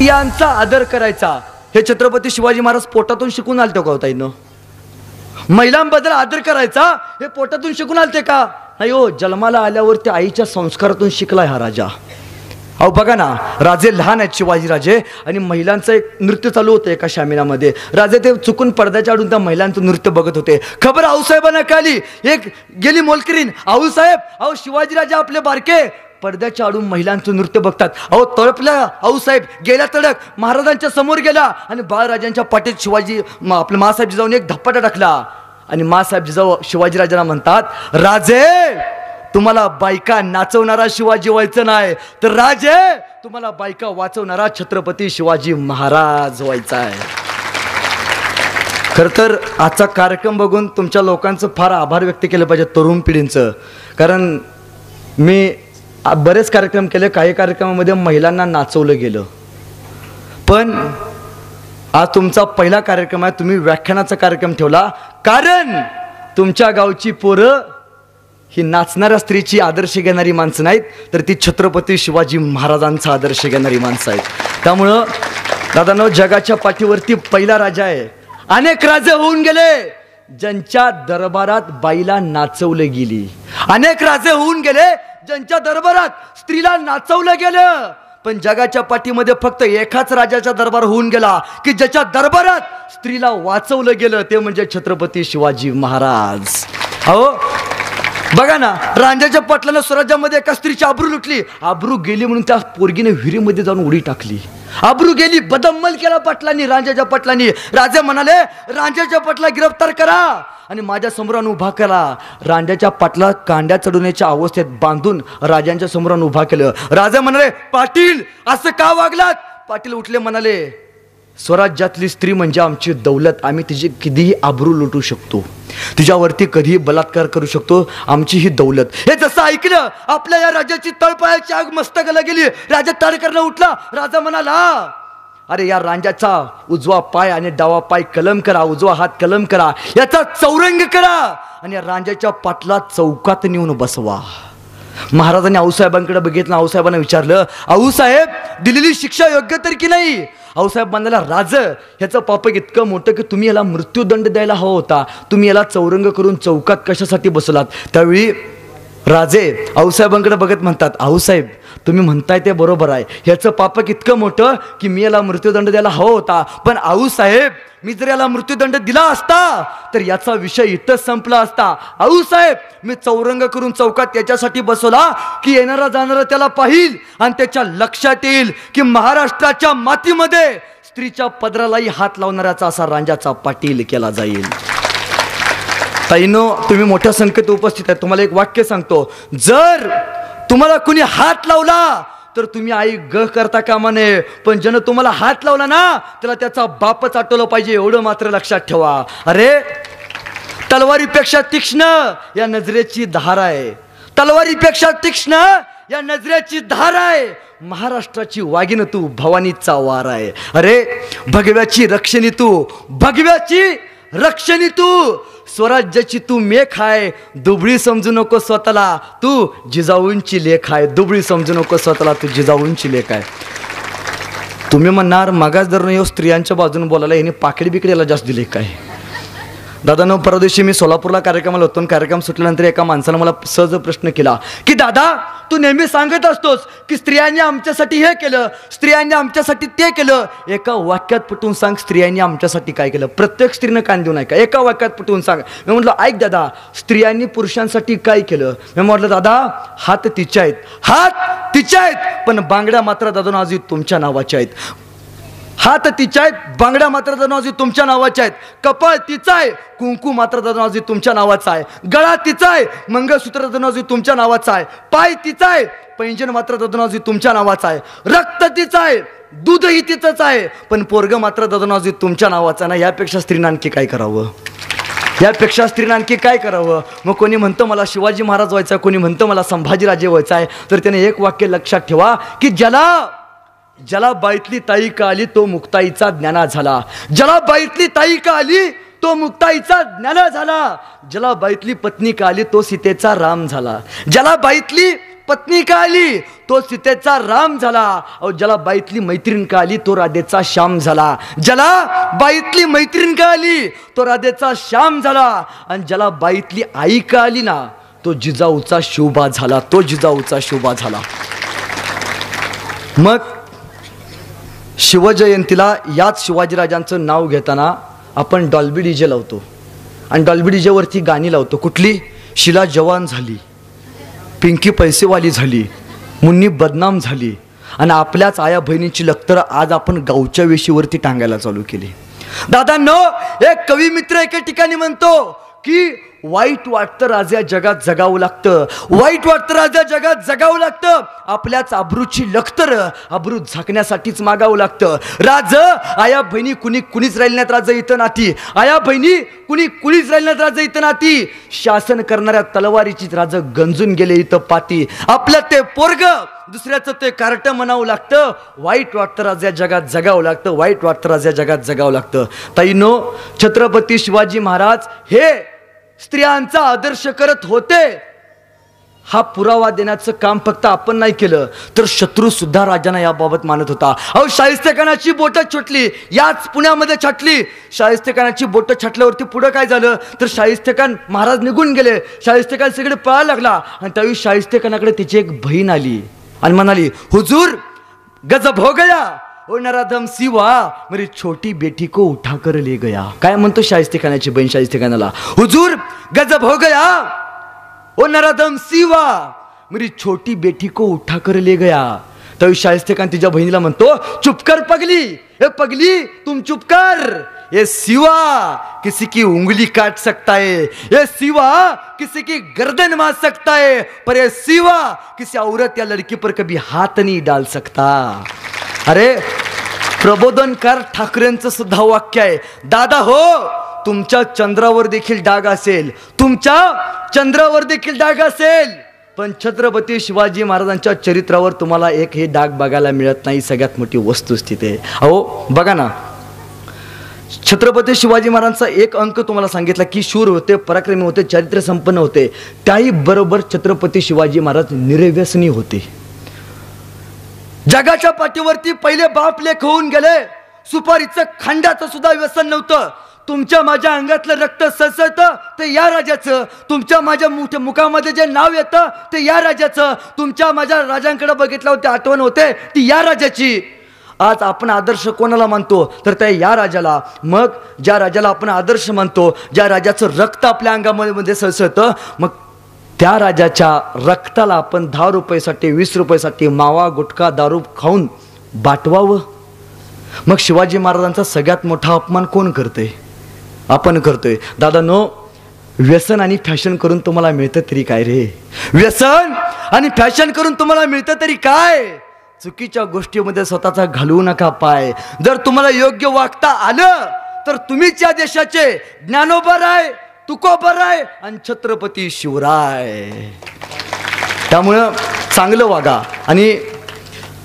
स्त्रियांचा आदर करायचा हे छत्रपती शिवाजी महाराज पोटातून शिकून आलते का होता? महिलांबद्दल आदर करायचा हे पोटातून शिकून आलते का? नाही हो, जन्माला आल्यावर त्या आईच्या संस्कारातून शिकलाय हा राजा. अहो बघा ना, राजे लहान आहेत शिवाजी राजे, आणि महिलांचं एक नृत्य चालू होतं एका शामिनामध्ये. राजे ते चुकून पडद्याच्या आडून त्या महिलांचं नृत्य बघत होते. खबर आऊसाहेबांना कळली. एक गेली मोलकरीण, आऊसाहेब, अहो शिवाजी राजे आपले बारके पडद्याच्या आडून महिलांचं नृत्य बघतात. अहो तळपल्या आऊसाहेब, गेल्या तडक महाराजांच्या समोर गेला आणि बाळराजांच्या पाठीत शिवाजी आपल्या मासाहेबजी जाऊन एक धप्पाटा टाकला. आणि मासाहेबजी जाऊ शिवाजी राजांना म्हणतात, राजे तुम्हाला बायका नाचवणारा शिवाजी व्हायचं नाही, तर राजे तुम्हाला बायका वाचवणारा छत्रपती शिवाजी महाराज व्हायचा आहे. खरं तर आजचा कार्यक्रम बघून तुमच्या लोकांचं फार आभार व्यक्त केलं पाहिजे, तरुण पिढींचं. कारण मी बरेच कार्यक्रम केले, काही कार्यक्रमामध्ये महिलांना नाचवलं गेलं, पण आज तुमचा पहिला कार्यक्रम आहे, तुम्ही व्याख्यानाचा कार्यक्रम ठेवला. कारण तुमच्या गावची पोरं ही नाचणाऱ्या स्त्रीची आदर्श घेणारी माणसं नाहीत, तर ती छत्रपती शिवाजी महाराजांचा आदर्श घेणारी माणसं आहेत. त्यामुळं दादांनो, जगाच्या पाठीवरती पहिला राजा आहे. अनेक राजे होऊन गेले ज्यांच्या दरबारात बाईला नाचवलं गेली. अनेक राजे होऊन गेले ज्यांच्या दरबारात स्त्रीला नाचवलं गेलं. पण जगाच्या पाठीमध्ये फक्त एकाच राजाचा दरबार होऊन गेला की ज्याच्या दरबारात स्त्रीला वाचवलं गेलं, ते म्हणजे छत्रपती शिवाजी महाराज. अहो बघा ना, रांजाच्या पाटलानं स्वराज्यामध्ये एका स्त्रीची आबरू लुटली. आबरू गेली म्हणून त्या पोरगीने विहिरीमध्ये जाऊन उडी टाकली. आबरू गेली, बदअमल केला पाटलांनी, रांजाच्या पाटलांनी. राजे म्हणाले, रांजाच्या पाटला गिरफ्तार करा आणि माझ्या समोरान उभा करा. रांजाच्या पाटला कांड्या चढवण्याच्या अवस्थेत बांधून राजांच्या समोरान उभा केलं. राजा म्हणाले, पाटील असं का वागलात? पाटील उठले, म्हणाले, स्वराज्यातली स्त्री म्हणजे आमची दौलत, आम्ही तिची कधीही आबरू लुटू शकतो, तिच्यावरती कधीही बलात्कार करू शकतो, आमची ही दौलत. हे जसं ऐकलं, आपल्या या राजाची तळपायाची आग मस्तकाला गेली. राजा ताडकरला उठला. राजा म्हणाला, अरे या रांजाचा उजवा पाय आणि डावा पाय कलम करा, उजवा हात कलम करा, याचा चौरंग करा आणि या रांजाच्या पाटला चौकात नेऊन बसवा. महाराजांनी आऊसाहेबांकडे बघितलं. आऊसाहेबांना विचारलं, आऊसाहेब दिलेली शिक्षा योग्य तर की नाही? आऊसाहेब म्हणाला, राज ह्याचं पाप इतकं मोठं की तुम्ही याला मृत्यूदंड द्यायला हवा होता, तुम्ही याला चौरंग करून चौकात कशासाठी बसलात? त्यावेळी राजे आऊसाहेबांकडे बघत म्हणतात, आऊसाहेब तुम्ही म्हणताय ते बरोबर आहे, ह्याचं पाप इतकं मोठं की मी याला मृत्यूदंड द्यायला हवा होता, पण आऊसाहेब मी जर याला मृत्यूदंड दिला असता तर याचा विषय इथंच संपला असता. आऊसाहेब मी चौरंग करून चौकात याच्यासाठी बसवला की येणारा जाणारा त्याला पाहिल आणि त्याच्या लक्षात येईल की महाराष्ट्राच्या मातीमध्ये स्त्रीच्या पदरालाही हात लावणाऱ्याचा असा रांजाचा पाटील केला जाईल. ताईनो, तुम्ही मोठ्या संख्येत उपस्थित आहे, तुम्हाला एक वाक्य सांगतो, जर तुम्हाला कुणी हात लावला तर तुम्ही आई ग करता कामा नये, पण ज्यानं तुम्हाला हात लावला ना त्याला त्याचा बापच आठवलं पाहिजे, एवढं मात्र लक्षात ठेवा. अरे तलवारीपेक्षा तीक्ष्ण या नजरेची धार आहे, तलवारीपेक्षा तीक्ष्ण या नजरेची धार आहे. महाराष्ट्राची वाघीण तू, भवानीचा वार आहे. अरे भगव्याची रक्षणी तू, भगव्याची रक्षणी तू, स्वराज्याची तू मेख आहे, दुबळी समजू नको स्वतःला, तू जिजाऊंची लेख आहे. दुबळी समजू नको स्वतःला, तू जिजाऊंची लेख आहे. तुम्ही म्हणणार मागास धरून येऊ स्त्रियांच्या बाजूने बोलायला याने पाकडी बिकडीला जास्त दिले काय? दादांनो, परवा दिवशी मी सोलापूरला कार्यक्रमाला होतो. कार्यक्रम सुटल्यानंतर एका माणसानं मला सहज प्रश्न केला की दादा तू नेहमी सांगत असतोस की स्त्रियांनी आमच्यासाठी हे केलं, स्त्रियांनी आमच्यासाठी ते केलं, एका वाक्यात पटवून सांग स्त्रियांनी आमच्यासाठी काय केलं. प्रत्येक स्त्रीनं कान देऊ नका, एका वाक्यात पटवून सांग. मी म्हटलं ऐक दादा, स्त्रियांनी पुरुषांसाठी काय केलं? मी म्हटलं दादा हात तिच्या आहेत, हात तिच्या आहेत, पण बांगड्या मात्र दादा आजही तुमच्या नावाच्या आहेत. हात तिच्या आहेत, बांगड्या मात्र दादा तुमच्या नावाच्या आहेत. कपाळ तिचं आहे, कुंकू मात्र दादा तुमच्या नावाचा आहे. गळा तिचा आहे, मंगळसूत्र दादा तुमच्या नावाचा आहे. पाय तिचा आहे, पैंजण मात्र दादा तुमच्या नावाचा आहे. रक्त तिचं आहे, दूधही तिचंच आहे, पण पोरग मात्र दादा तुमच्या नावाचा नाही. यापेक्षा स्त्रीनं आणखी काय करावं? यापेक्षा स्त्रीनं आणखी काय करावं? मग कोणी म्हणतं मला शिवाजी महाराज व्हायचा आहे, कोणी म्हणतं मला संभाजीराजे व्हायचा आहे, तर त्याने एक वाक्य लक्षात ठेवा की ज्याला बाईतली ताई का आली तो मुक्ताईचा ज्ञाना झाला. ज्याला बाईतली ताई का आली तो मुक्ताईचा ज्ञाना झाला. ज्याला बाईतली पत्नी का आली तो सीतेचा राम झाला. ज्याला बाईतली पत्नी का आली तो सीतेचा राम झाला. अहो ज्याला बाईतली मैत्रीण का आली तो राधेचा श्याम झाला. ज्याला बाईतली मैत्रीण का आली तो राधेचा श्याम झाला. आणि ज्याला बाईतली आई का आली ना तो जिजाऊचा शोभा झाला. तो जिजाऊचा शोभा झाला. मग शिवजयंतीला याच शिवाजीराजांचं नाव घेताना आपण डॉल्बी डीजे लावतो आणि डॉल्बी डीजेवरती गाणी लावतो. कुठली? शिला जवान झाली, पिंकी पैसेवाली झाली, मुन्नी बदनाम झाली. आणि आपल्याच आया बहिणींची लखतर आज आपण गावच्या वेशीवरती टांगायला चालू केली. दादांनो, एक कवी मित्र एके ठिकाणी म्हणतो की वाईट वाटतं राजा जगात जगावं लागतं, वाईट वाटतं राजा जगात जगावं लागतं. आपल्याच आबरूची लखतर आबरू झाकण्यासाठीच मागावं लागतं. राज आया बहिणी कुणीच राहिली नाहीत. राजा इथं नाती आया बहिणी कुणीच राहिली नाहीत. राजा इथं नाती शासन करणाऱ्या तलवारीचीच राजा गंजून गेले इथं पाती. आपलं ते पोरग दुसऱ्याचं ते कार्ट म्हणावं लागतं. वाईट वाटतं राजा जगात जगावं लागतं, वाईट वाटतं राजा जगात जगावं लागतं. ताईनो, छत्रपती शिवाजी महाराज हे स्त्रियांचा आदर्श करत होते. हा पुरावा देण्याचं काम फक्त आपण नाही केलं तर शत्रू सुद्धा राजांना याबाबत मानत होता. अहो शाहिस्तेखानाची बोटं छाटली, याच पुण्यामध्ये छाटली. शाहिस्तेखानाची बोटं छाटल्यावरती पुढं काय झालं तर शाहिस्तेखान महाराज निघून गेले. शाहिस्तेखान सगळे पळायला लागला आणि त्यावेळी शाहिस्तेखानाकडे तिची एक बहीण आली आणि म्हणाली, हुजूर गजब हो गया, ओ नराधम सिवा मेरी छोटी बेटी को उठा कर ले गया. काय म्हणतो शाहिस्तेखानाची बहीण शाहिस्तेखानाला? हुजूर गजब हो गया, ओ नराधम सिवा मेरी छोटी बेटी को उठा कर ले गया. तर शाहिस्तेखान तिच्या बहिणीला म्हणतो, चुप कर पगली, ए पगली तुम चुप कर. ये सिवा किसी की उंगली काट सकता है, ये सिवा किसी की गर्दन मार सकता है, पर ये सिवा किसी औरत या लड़की पर कभी हाथ नहीं डाल सकता. अरे प्रबोधनकार ठाकरेंचं सुद्धा वाक्य आहे. दादा हो, तुमच्या चंद्रावर देखील डाग असेल, तुमच्या चंद्रावर देखील डाग असेल, पण छत्रपती शिवाजी महाराजांच्या चरित्रावर तुम्हाला एक हे डाग बघायला मिळत नाही. सगळ्यात मोठी वस्तुस्थिती आहे. अहो बघा ना, छत्रपती शिवाजी महाराजांचा एक अंक तुम्हाला सांगितला की शूर होते, पराक्रमी होते, चारित्र्य संपन्न होते. त्याही बरोबर छत्रपती शिवाजी महाराज निर्व्यसनी होते. जगाच्या पाठीवरती पहिले बाप लेख होऊन गेले. सुपारीचं खांडाचं सुद्धा व्यसन नव्हतं. तुमच्या माझ्या अंगातलं रक्त सळसळतं ते या राजाचं, तुमच्या माझ्या मुखामध्ये जे नाव येतं ते या राजाचं, तुमच्या माझ्या राजांकडे बघितलं होते आठवण होते ती या राजाची. आज आपण आदर्श कोणाला मानतो तर त्या या राजाला. मग ज्या राजाला आपण आदर्श मानतो, ज्या राजाचं रक्त आपल्या अंगामध्ये सळसळतं, मग त्या राजाच्या रक्ताला आपण 10 रुपयासाठी 20 रुपयासाठी मावा गुटखा दारू खाऊन बाटवावं. मग शिवाजी महाराजांचा सगळ्यात मोठा अपमान कोण करतोय? आपण करतोय. दादांनो, व्यसन आणि फॅशन करून तुम्हाला मिळतं तरी काय रे? व्यसन आणि फॅशन करून तुम्हाला मिळतं तरी काय? चुकीच्या गोष्टीमध्ये स्वतःचा घालवू नका पाय. जर तुम्हाला योग्य वागता आलं तर तुम्हीच या देशाचे ज्ञानोबा राय, तुकोबा राय आणि छत्रपती शिवराय. त्यामुळं चांगलं वागा. आणि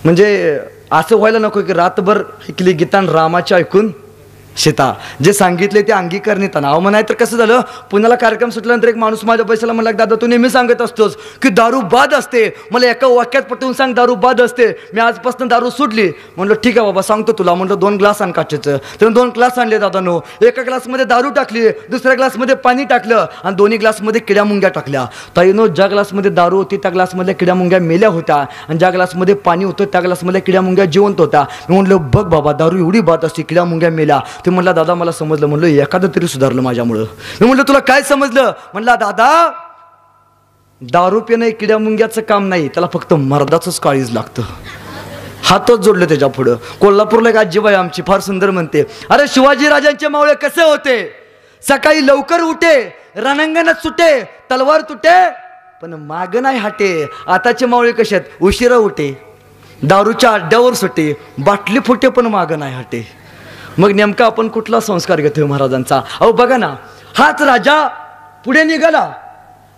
म्हणजे असं व्हायला नको की रातभर ऐकली गीता रामाच्या ऐकून सीता जे सांगितले ते अंगीकारण्यात नाव म्हणाय. तर कसं झालं, पुण्याला कार्यक्रम सुटल्यानंतर एक माणूस माझ्या पैशाला म्हणला, दादा तू नेहमी सांगत असतोस की दारू बाद असते, मला एका वाक्यात पटवून सांग दारू बाद असते. मी आजपासून दारू सोडली. म्हणलं ठीक आहे बाबा सांगतो तुला. म्हणलं 2 ग्लास आण काचेचं. त्यानं 2 ग्लास आणले दादानो. एका ग्लासमध्ये दारू टाकली, दुसऱ्या ग्लासमध्ये पाणी टाकलं आणि दोन्ही ग्लासमध्ये किड्या मुंग्या टाकल्या. ताईनो, ज्या ग्लासमध्ये दारू होती त्या ग्लासमधल्या किड्या मुंग्या मेल्या होत्या आणि ज्या ग्लासमध्ये पाणी होतं त्या ग्लासमधल्या किड्या मुंग्या जिवंत होत्या. मी म्हणलं बघ बाबा दारू एवढी बाद असते, किड्या मुंग्या मेल्या. ते म्हणला दादा मला समजलं. म्हणलं एखादं तरी सुधारलं माझ्यामुळं. मी म्हणलं तुला काय समजलं? म्हणला दादा दारू पिणं किड्या मुंग्याचं काम नाही, त्याला फक्त मर्दाचंच काळीज लागतं. हातच जोडले त्याच्या पुढं. कोल्हापूरला एक आजीबाई आमची फार सुंदर म्हणते, अरे शिवाजी राजांचे मावळे कसे होते? सकाळी लवकर उठे, रणांगणात सुटे, तलवार तुटे पण माग नाही हाटे. आताचे मावळे कसे आहेत? उशिरा उठे, दारूच्या अड्ड्यावर सुटे, बाटली फुटे पण माग नाही हाटे. मग नेमका आपण कुठला संस्कार घेतोय महाराजांचा? अहो बघा ना, हाच राजा पुढे निघाला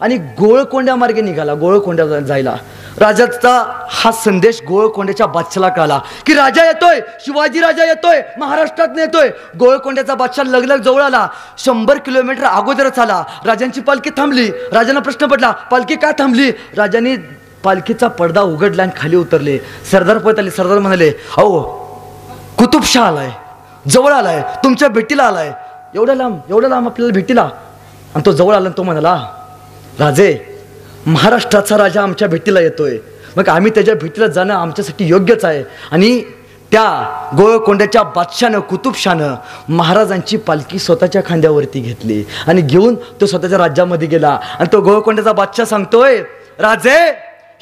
आणि गोळकोंड्या मार्गे निघाला. गोळकोंड्या जायला राजाचा हा संदेश गोळकोंड्याच्या बादशाला कळला की राजा येतोय, शिवाजी राजा येतोय, महाराष्ट्रात येतोय. गोळकोंड्याचा बादशाह लगलग जवळ आला. 100 किलोमीटर अगोदरच आला. राजांची पालखी थांबली. राजांना प्रश्न पडला पालखी का थांबली? राजांनी पालखीचा पडदा उघडला आणि खाली उतरले. सरदार पळत आले. सरदार म्हणाले, अहो कुतुबशाह आलाय, जवळ आलाय, तुमच्या भेटीला आलाय. एवढ्या लांब आपल्याला भेटीला. आणि तो जवळ आला. तो म्हणाला, राजे, महाराष्ट्राचा राजा आमच्या भेटीला येतोय, मग आम्ही त्याच्या भेटीला जाणं आमच्यासाठी योग्यच आहे. आणि त्या गोळकोंड्याच्या बादशानं, कुतुबशानं महाराजांची पालखी स्वतःच्या खांद्यावरती घेतली आणि घेऊन तो स्वतःच्या राज्यामध्ये गेला. आणि तो गोळकोंड्याचा बादशाह सांगतोय, राजे,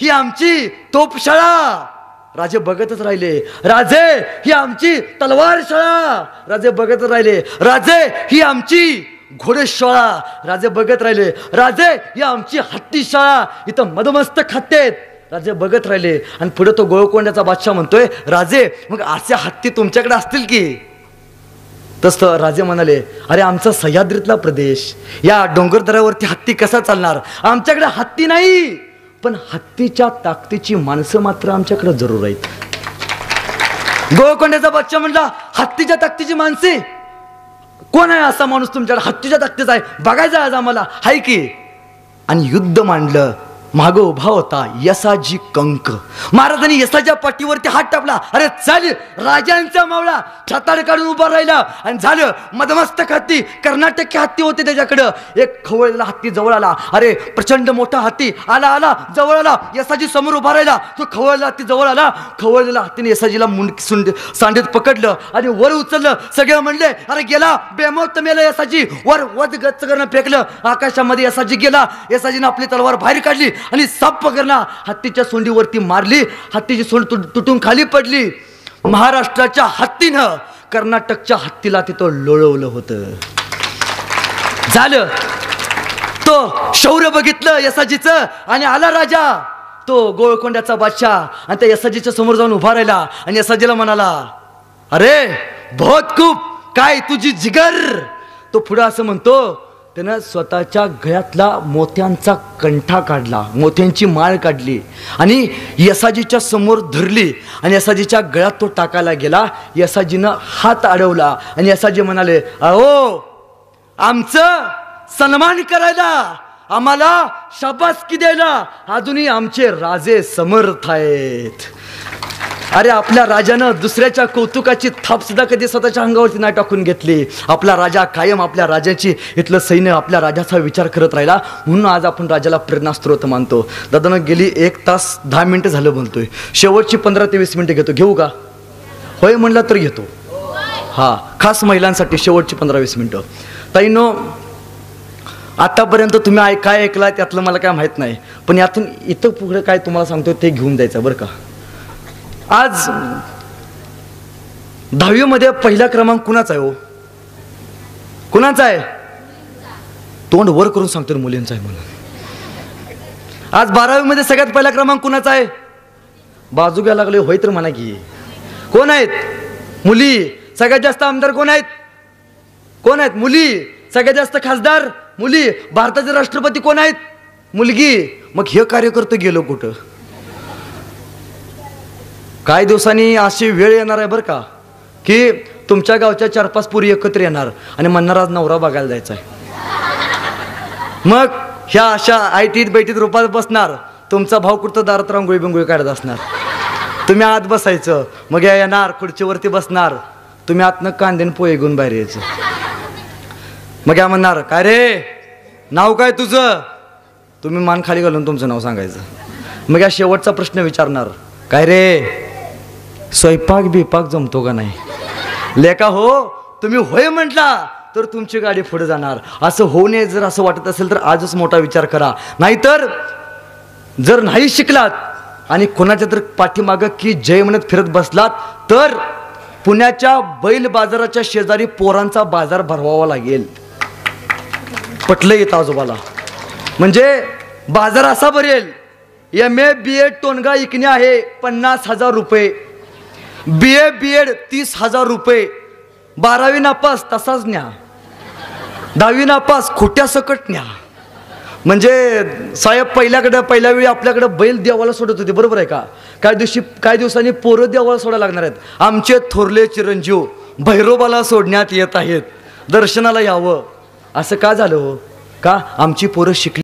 ही आमची तोपशाळा. राजे बघतच राहिले. राजे, ही आमची तलवार शाळा. राजे बघतच राहिले. राजे, ही आमची घोडेशाळा. राजे बघत राहिले. राजे, ही आमची हत्ती शाळा, इथं मदमस्तक हत्ती आहेत. राजे बघत राहिले. आणि पुढे तो गोळकोंड्याचा बादशाह म्हणतोय, राजे, मग असे हत्ती तुमच्याकडे असतील की? तसं राजे म्हणाले, अरे आमचा सह्याद्रीतला प्रदेश, या डोंगरदऱ्यावरती हत्ती कसा चालणार? आमच्याकडे हत्ती नाही, पण हत्तीच्या ताकदीची माणसं मात्र आमच्याकडे जरूर आहेत. गोळकोंड्याचा बादशाह म्हणला, हत्तीच्या ताकदीची माणसे? कोण आहे असा माणूस तुमच्याकडे हत्तीच्या ताकदीचा आहे? बघायचं आज आम्हाला. हाय की? आणि युद्ध मांडलं. मागं उभा होता यसाजी कंक. महाराजांनी यसाच्या पाठीवरती हात टाकला. अरे चल, राजांचा मावळा छाताड काढून उभा राहिला. आणि झालं, मदमस्तक हत्ती, कर्नाटकी हत्ती होते त्याच्याकडं. एक खवळलेला हत्ती जवळ आला. अरे प्रचंड मोठा हत्ती आला जवळ आला. यसाजी समोर उभा राहिला. तो खवळलेला हत्ती जवळ आला. खवळलेला हत्तीने यसाजीला सांडीत पकडलं आणि वर उचललं. सगळे म्हणले, अरे गेला, बेमौत मेला यसाजी. वर वध गच्च करणं फेकलं. आकाशामध्ये यसाजी गेला. यसाजीनं आपली तलवार बाहेर काढली आणि साप पकडला, हत्तीच्या सोंडीवरती मारली. हत्तीची सोंड तुटून खाली पडली. महाराष्ट्राच्या हत्तीनं कर्नाटकच्या हत्तीला तिथं लोळवलं होतं. झालं, तो शौर्य बघितलं यसाजीचं. आणि आला राजा, तो गोळकोंड्याचा बादशाह, आणि त्या यसाजीच्या समोर जाऊन उभा राहिला. आणि यसाजीला म्हणाला, अरे बहुत खूप, काय तुझी जिगर? तो पुढं असं म्हणतो, त्यानं स्वतःच्या गळ्यातला मोत्यांचा कंठा काढला, मोत्यांची माळ काढली आणि यसाजीच्या समोर धरली. आणि यसाजीच्या गळ्यात तो टाकायला गेला. यसाजीनं हात अडवला आणि यसाजी म्हणाले, अहो, आमचं सन्मान करायला, आम्हाला शाबासकी द्यायला अजूनही आमचे राजे समर्थ आहेत. अरे आपल्या राजानं दुसऱ्याच्या कौतुकाची थाप सुद्धा कधी स्वतःच्या अंगावरती नाही टाकून घेतली. आपला राजा कायम आपल्या राजाची, इथलं सैन्य आपल्या राजाचा विचार करत राहिला. म्हणून आज आपण राजाला प्रेरणास्त्रोत मानतो. दादानं गेली 1 तास 10 मिनिटं झालं बोलतोय. शेवटची 15 ते 20 मिनिटं घेतो. घेऊ का? होय म्हणला तर घेतो. हा, खास महिलांसाठी शेवटची 15-20 मिनिटं. ताईनो, आतापर्यंत तुम्ही काय ऐकला त्यातलं मला काय माहीत नाही, पण यातून इथं पुढे काय तुम्हाला सांगतो ते घेऊन जायचं बरं का. आज 10वी मध्ये पहिला क्रमांक कुणाचा आहे? हो, कुणाचा आहे? तोंड वर करून सांगतो मुलींचा आहे म्हणून. आज 12वी मध्ये सगळ्यात पहिला क्रमांक कुणाचा आहे? बाजू घ्यायला लागले. होय तर म्हणा की. कोण आहेत? मुली. सगळ्यात जास्त आमदार कोण आहेत? कोण आहेत? मुली. सगळ्यात जास्त खासदार मुली. भारताचे राष्ट्रपती कोण आहेत? मुलगी. मग हे कार्यकर्ते गेलो कुठं? काही दिवसांनी अशी वेळ येणार आहे बरं का, की तुमच्या गावच्या 4-5 पुरी एकत्र येणार आणि म्हणणार आज नवरा बघायला जायचा आहे. मग ह्या अशा आयटीत बैठीत रूपात बसणार. तुमचा भाऊ कुठं दारात रांगोळी बिंगोळी काढत असणार. तुम्ही आत बसायचं. मग या येणार खुर्चीवरती बसणार. तुम्ही आतनं कांदेन पोहे घेऊन बाहेर यायचं. मग या म्हणणार, काय रे नाव काय तुझं? तुम्ही मान खाली घालून तुमचं नाव सांगायचं. मग या शेवटचा प्रश्न विचारणार, काय रे स्वयंपाक बिपाक जमतो का नाही? लेका हो, तुम्ही होय म्हटला तर तुमची गाडी पुढे जाणार. असं होऊ नये जर असं वाटत असेल तर आजच मोठा विचार करा. नाहीतर जर नाही शिकलात आणि कोणाच्या तर पाठीमागं की जय म्हणत फिरत बसलात तर पुण्याच्या बैल बाजाराच्या शेजारी पोरांचा बाजार भरवावा लागेल. पटलं येत आजोबाला. म्हणजे बाजार असा भरेल, MA BA टोनगा इकणे आहे 50,000 रुपये, BA BEd 30,000 रुपये, 12वी नापास तसाच न्या, 10वी नापास खोट्या सकट न्या. म्हणजे साहेब पहिल्या वेळी आपल्याकडे बैल देवाला सोडत होते, बरोबर आहे का? काही दिवसांनी पोरं देवाला सोडायला लागणार आहेत. आमचे थोरले चिरंजीव भैरोबाला सोडण्यात येत आहेत, दर्शनाला यावं. असं का झालं हो? का आमची पोरं शिकली